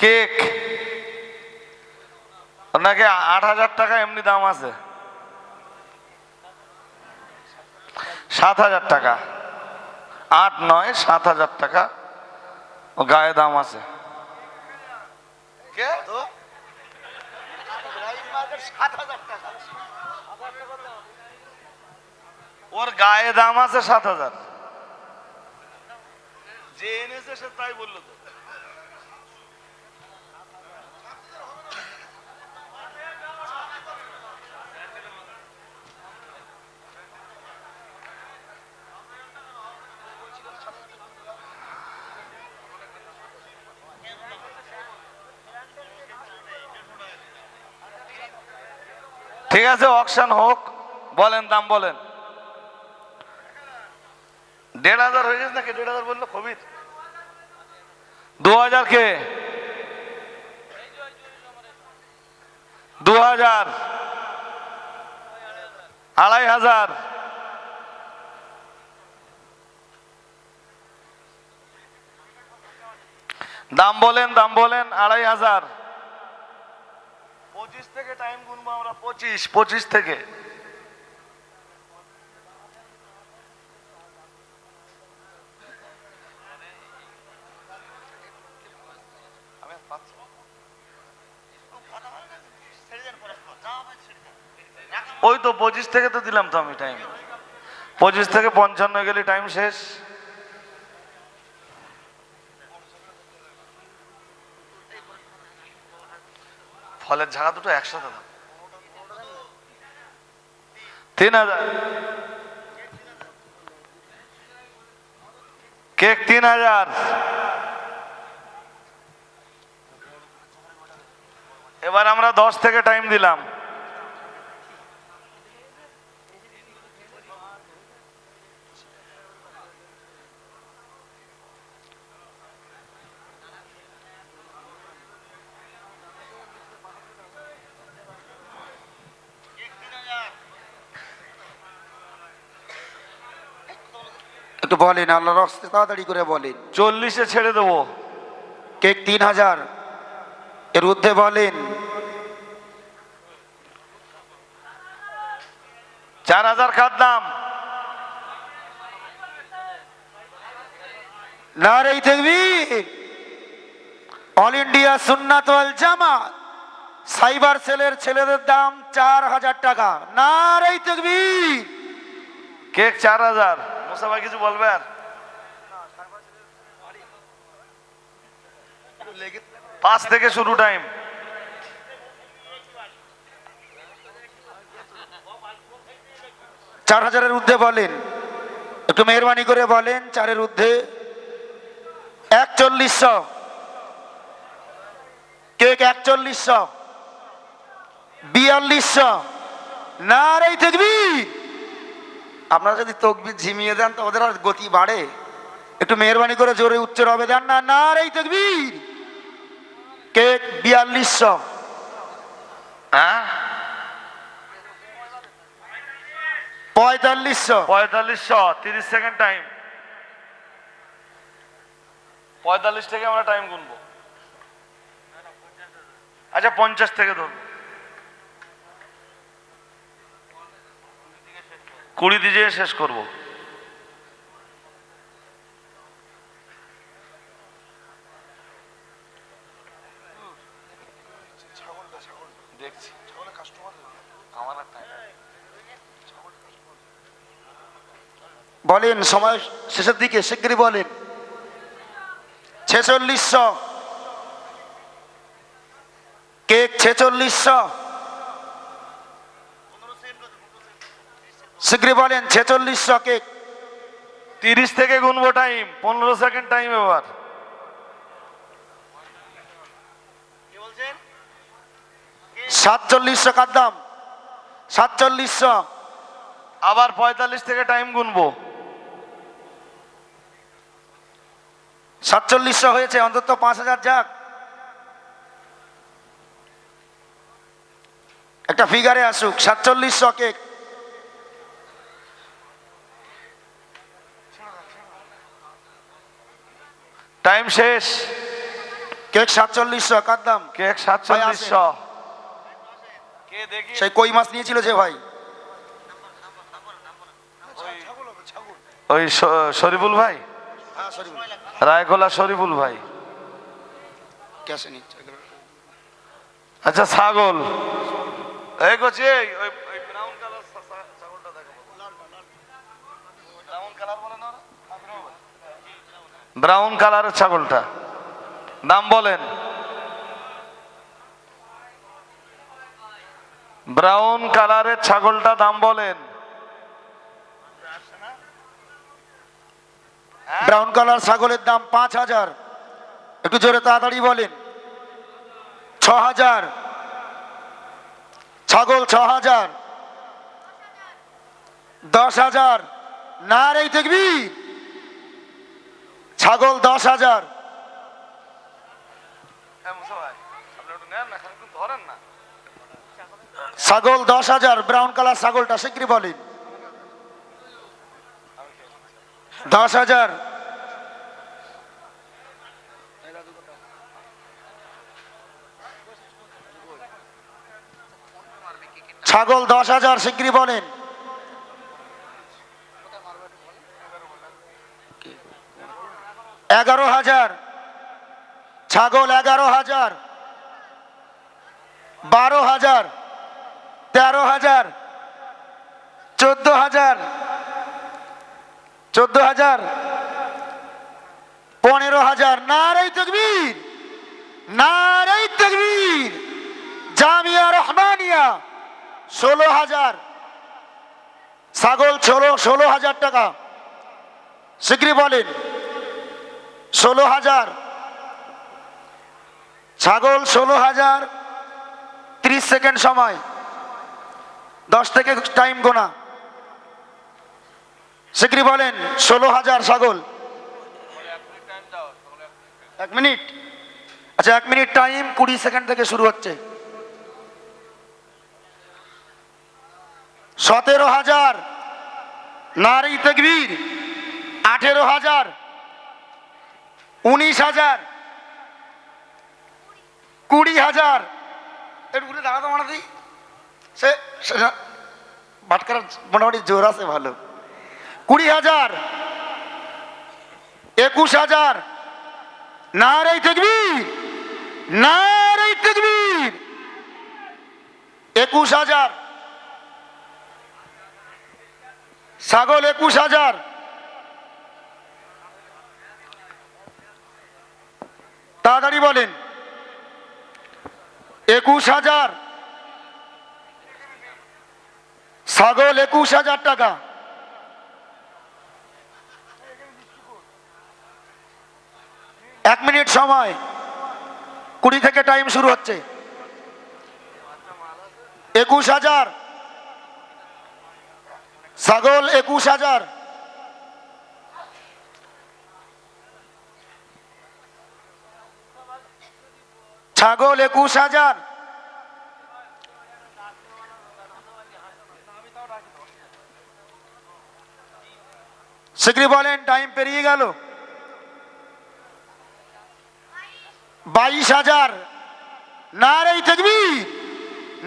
Cake নাকি ৮,০০০ টাকা এমনি দাম আছে? ৭,০০০ টাকা, ৮ নয় ৭,০০০ টাকা ও গায়ে দাম আছে। ওর গায়ে দাম আছে ৭,০০০। যে এনেছে সে তাই বললো তো। ঠিক আছে, অকশন হোক, বলেন দাম বলেন। ১,৫০০ হয়ে গেছে নাকি? ১,৫০০ বললো কবির। ২,০০০ কে? ২,০০০, ২,৫০০। দাম বলেন, দাম বলেন। ২,৫০০। ২৫ থেকে টাইম গুনবো আমরা। ২৫ থেকে। ওই তো ২৫ থেকে তো দিলাম তো আমি টাইম। ২৫ থেকে ৫৫ গেলে টাইম শেষ। ফলের ঝাড়া দুটো একসাথে দাও। ৩,০০০। কেক ৩,০০০। এবার আমরা ১০ থেকে টাইম দিলাম। একটু বলেন, আল্লাহর রাস্তায় তাড়াতাড়ি করে বলেন। ৪০-এ ছেড়ে দেবো। কেক ৩,০০০ এর ঊর্ধ্বে বলেন। ৪,০০০ কার দাম? নারে তাকবীর। অল ইন্ডিয়া সুন্নাত ওয়াল জামাত সাইবার সেলের ছেলেদের দাম ৪,০০০ টাকা। নারে তাকবীর। কেক ৪,০০০। মুসা ভাই কিছু বলবেন? ৫ থেকে শুরু টাইম। চার হাজারের ঊর্ধ্বে বলেন, একটু মেহরবানি করে বলেন। ৪-এর ঊর্ধ্বে ৪,১০০। কেক ৪,১০০, ৪২০০। নারে তাকবীর। আপনারা যদি তকবীর ঝিমিয়ে দেন তো ওদের আর গতি বাড়ে। একটু মেহরবানি করে জোরে উচ্চ রবে দেন না। নারে তাকবীর। কেক ৪২০০। হ্যাঁ, ৪৫০০। ৪৫০০। ৩০ সেকেন্ড টাইম। ৪৫ থেকে আমরা টাইম গুনবো। আচ্ছা ৫০ থেকে ধরবো। ২০ দিয়ে শেষ করবো। দেখছি বলেন, সময় শেষের দিকে শিগগিরই বলেন। ৪৬০০। কেক ৪৬০০। শিগগিরই বলেন। ৪৬০০ কেক। ৩০ থেকে গুনবো টাইম। ১৫ সেকেন্ড টাইম এবার। ৪৭০০ কার দাম? ৪৭০০। আবার ৪৫ থেকে টাইম গুনবো। ৪৭০০ হয়েছে, অন্তত ৫,০০০ যাক। একটা ফিগারে আসুক। ৪৭০০ কেক। টাইম শেষ। কেক 4700, কার দাম? কেক 4700। কে দেখি সেই কই মাছ নিয়েছিল যে ভাই, ওই শরীফুল ভাই, হ্যাঁ সরি রায়কোলা শরীফুল ভাই। ক্যাশে নিচ্ছে। আচ্ছা ছাগল এই করছি, ওই ব্রাউন কালার ছাগলটা দেখো। ব্রাউন কালার বলে না, ব্রাউন কালারের ছাগলটা দাম বলেন। ব্রাউন কালারের ছাগলটা দাম বলেন। ব্রাউন কালার ছাগলের দাম 5000, একটু জোরে তাড়াতাড়ি বলেন। 6000, ছাগল 6000, 10000, নারে তাকবীর। ছাগল 10000, ছাগল 10000, ব্রাউন কালার ছাগলটা শিগগিরই বলেন। 10000, ছাগল 10000, শিগগিরই বলেন। 11000, ছাগল 11000, 12000, 13000, 14000, 14000, 15000, নারে তাকবীর, নারে তাকবীর। জামিয়া রহমানিয়া 16000, ছাগল 16000 টাকা, শিগগিরই বলেন। 16000, ছাগল 16000, 30 সেকেন্ড সময়, 10 থেকে টাইম গোনা, শিগগিরই বলেন। 16000 ছাগল, 1 মিনিট। আচ্ছা 1 মিনিট টাইম, 20 সেকেন্ড থেকে শুরু হচ্ছে। 17000, নারে তাকবীর। 18000, 19000, 20000, একটু ঘুরে দাঁড়াতে মানা দিই, সে ভাটকার মোটামুটি জোর আছে ভালো। 20000, 21000, নারে তাকবীর, নারে তাকবীর। 21000, ছাগল 21000, তাড়াতাড়ি বলেন। 21000, ছাগল 21000 টাকা। 1 মিনিট সময়, 20 থেকে টাইম শুরু হচ্ছে। 21000, ছাগল 21000, ছাগল 21000, শিগগিরই বলেন, টাইম পেরিয়ে গেল। 22000, নারে তাকবীর,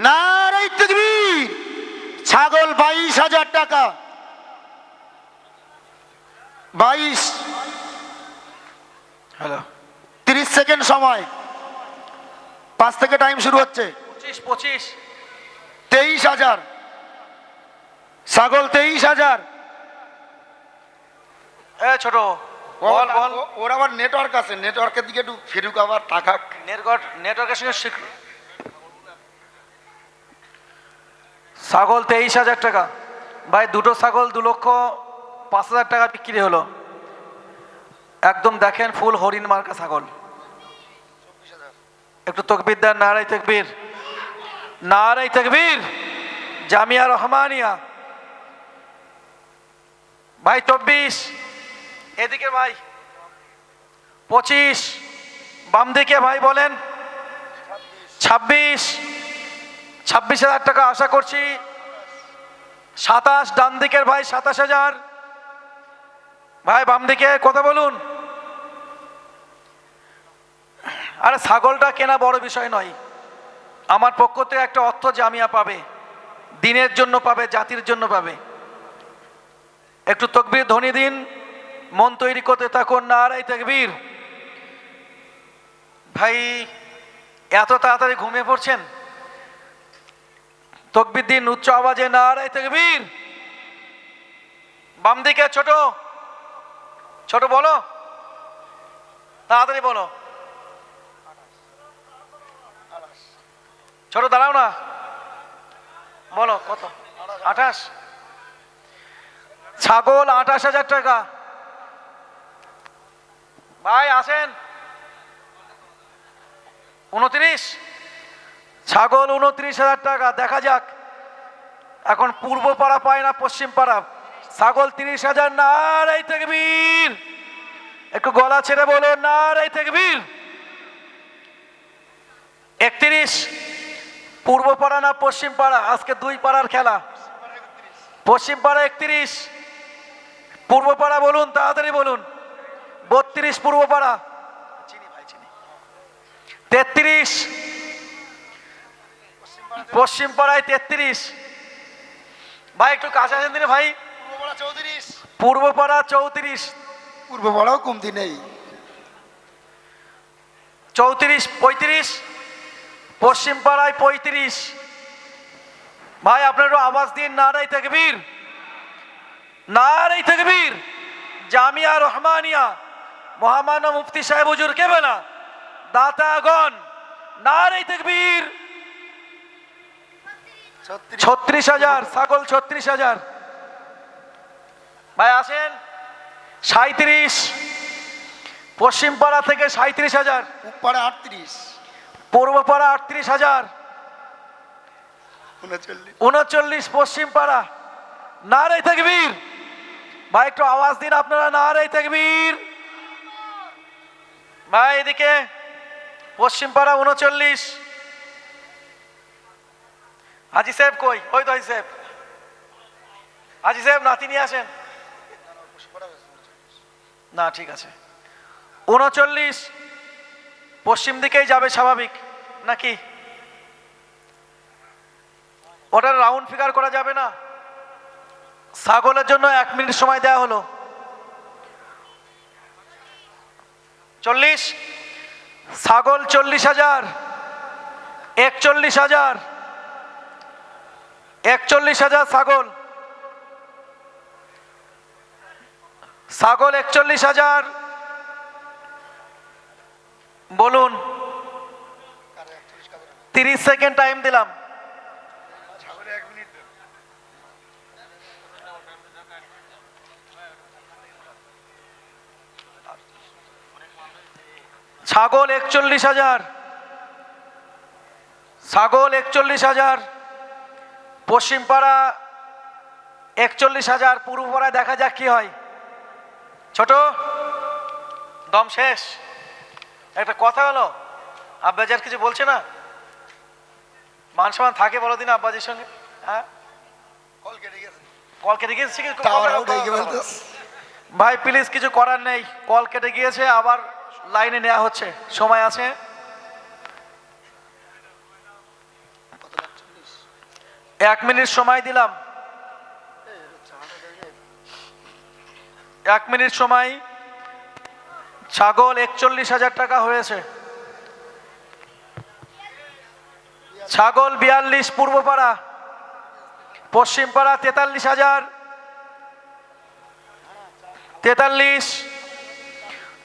নারে তাকবীর। ছাগল 22000 টাকা। 22, হ্যালো, 30 সেকেন্ড সময়, 5 থেকে টাইম শুরু হচ্ছে। 25, 23000, ছাগল 23000। ছোট বল বল। ওর আবার নেটওয়ার্ক আছে, নেটওয়ার্কের দিকে একটু ফিরুক, আবার তাকাক। নেটওয়ার্কের সঙ্গে ছাগল 23000 টাকা। ভাই দুটো ছাগল 2,05,000 টাকা বিক্রি হলো। একদম দেখেন ফুল হরিণ মার্কা ছাগল। একটু তাকবীর দেন, নারে তাকবীর, নারে তাকবীর। জামিয়া রহমানিয়া ভাই 24, এদিকে ভাই 25, বাম দিকে ভাই বলেন 26,000 টাকা আশা করছি। 27, ডান দিকের ভাই 27,000। ভাই বাম দিকে কথা বলুন। আরে ছাগলটা কেনা বড় বিষয় নয়, আমার পক্ষ থেকে একটা অর্থ জামিয়া পাবে, দিনের জন্য পাবে, জাতির জন্য পাবে। একটু তাকবীর ধ্বনি দিন, মন তৈরি করতে থাকুন। নারায়ে তাকবীর। ভাই এত তাড়াতাড়ি ঘুমিয়ে পড়ছেন? তাকবীর দিন উচ্চ আওয়াজে, নারায়ে তাকবীর। বাম দিকে ছোট ছোট বলো, তাড়াতাড়ি বলো। ছোট দাঁড়াও না, বলো কত? 28। ছাগল 28,000 টাকা। ভাই আসেন। 29। ছাগল 29,000 টাকা। দেখা যাক এখন পূর্ব পাড়া পায় না পশ্চিম পাড়া। ছাগল 30,000। নারায়ে তাকবীর। একটু গলা ছেড়ে বলো, নারায়ে তাকবীর। 31। পূর্ব পাড়া না পশ্চিম পাড়া? আজকে দুই পাড়ার খেলা। পশ্চিম পাড়া 31, পূর্ব পাড়া বলুন, তাড়াতাড়ি বলুন। 32 পূর্ব পাড়া। 33 পশ্চিম পাড়ায় 33। ভাই একটু কাছে আসেন দিনে ভাই। পূর্ব পাড়া 34। পূর্ব পাড়াও কমতি নেই। 34 35। পশ্চিম পাড়ায় 35। ভাই আপনার একটু আওয়াজ দিন, নারায়ে তাকবীর। নারায়ে তাকবীর। জামিয়া রহমানিয়া মহামান্য মুফতি সাহেব হুজুর কেবলা দাতাগণ, নারায়ে তাকবীর। 36,000 ছাগল। 36,000। ভাই আসেন। 37 পশ্চিম পাড়া থেকে 37,000। পাড়া 38। পূর্ব পাড়া 38,000। 39 পশ্চিম পাড়া। নারায়ে তাকবীর। ভাই একটু আওয়াজ দিন আপনারা, নারায়ে তাকবীর। ভাই এদিকে পশ্চিম পাড়া 39। হাজি সাহেব কই? ওই তো হাজি সাহেব। হাজি সাহেব নাতি নিয়ে আসেন না, ঠিক আছে। 39 পশ্চিম দিকেই যাবে স্বাভাবিক নাকি? ওটার রাউন্ড ফিগার করা যাবে না? ছাগলের জন্য 1 মিনিট সময় দেওয়া হলো। 40। ছাগল 40,000। 41,000। 41,000 ছাগল। ছাগল 41,000 বলুন। 30 সেকেন্ড টাইম দিলাম। ছাগল 41,000। ছাগল 41,000। পশ্চিম পাড়া 41,000। পূর্ব পাড়ায় দেখা যাক কি হয়। ছোট দম শেষ। একটা কথা হলো, আব্বাজার কিছু বলছে না? মান সম্মান থাকে বলো দিন আব্বাজির সঙ্গে? হ্যাঁ, কল কেটে গেছে। ভাই প্লিজ, কিছু করার নেই, কল কেটে গিয়েছে, আবার লাইনে নেওয়া হচ্ছে, সময় আছে। এক মিনিট সময় দিলাম। 1 মিনিট সময়। ছাগল 41,000 টাকা হয়েছে। ছাগল 42 পূর্ব পাড়া। পশ্চিম পাড়া 43,000। 43।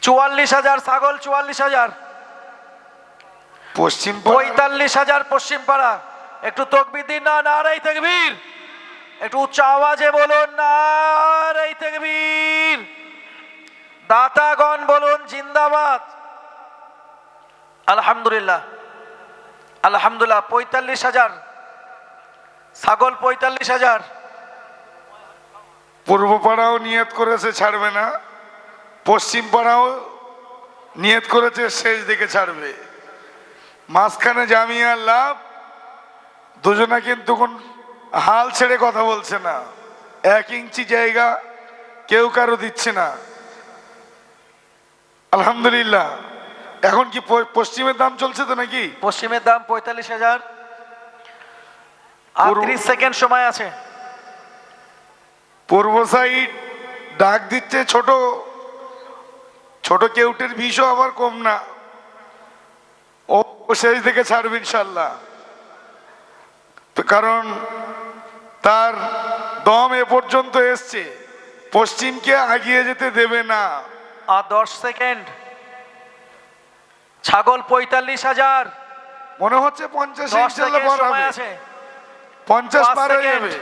44,000 ছাগল। 44,000। পশ্চিম 45,000 পশ্চিম পাড়া। একটু তাকবীর দিন না, নারায়ে তাকবীর। একটু উচ্চ আওয়াজে বলুন, নারায়ে তাকবীর। দাতাগণ বলুন জিন্দাবাদ। আলহামদুলিল্লাহ, আলহামদুলিল্লাহ। 45,000 ছাগল। 45,000। পূর্ব পাড়াও নিয়ত করেছে ছাড়বে না, পশ্চিম পাড়াও নিয়ত করেছে শেষ দিকে ছাড়বে। মাঝখানে জামিয়ার লাভ। দুজনা কিন্তু হাল ছেড়ে কথা বলছে না। 1 ইঞ্চি জায়গা কেউ কারো দিচ্ছে না। আলহামদুলিল্লাহ। এখন কি পশ্চিমের দাম চলছে তো নাকি? পশ্চিমের দাম 45,000। আর 30 সেকেন্ড সময় আছে। পূর্ব সাইড ডাক দিচ্ছে ছোট ছোট কেউটের বিষও আবার কম না, ও শেষ থেকে ছাড়বে ইনশাল্লাহ। তো কারণ তার দম এ পর্যন্ত এসছে, পশ্চিমকে আগিয়ে যেতে দেবে না। আর 10 সেকেন্ড। ছাগল 45,000। মনে হচ্ছে 50 10 ইনশাল্লাহ সেকেন্ড পার সময় হবে, আছে। 50 5 পার হয়ে সেকেন্ড। যাবে,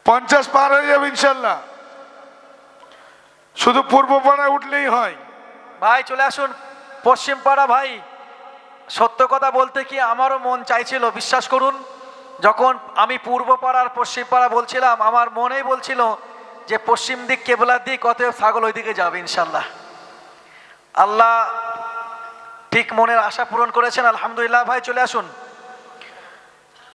50 পার হয়ে যাবে ইনশাল্লাহ। শুধু পূর্ব পাড়ায় উঠলেই হয়। ভাই চলে আসুন পশ্চিম পাড়া। ভাই সত্য কথা বলতে কি আমারও মন চাইছিল, বিশ্বাস করুন, যখন আমি পূর্ব পাড়ার পশ্চিম পাড়া বলছিলাম আমার মনেই বলছিল যে পশ্চিম দিক কেবলার দিক, অতএব ছাগল ওই দিকে যাবে ইনশাল্লাহ। আল্লাহ ঠিক মনের আশা পূরণ করেছেন, আলহামদুলিল্লাহ। ভাই চলে আসুন।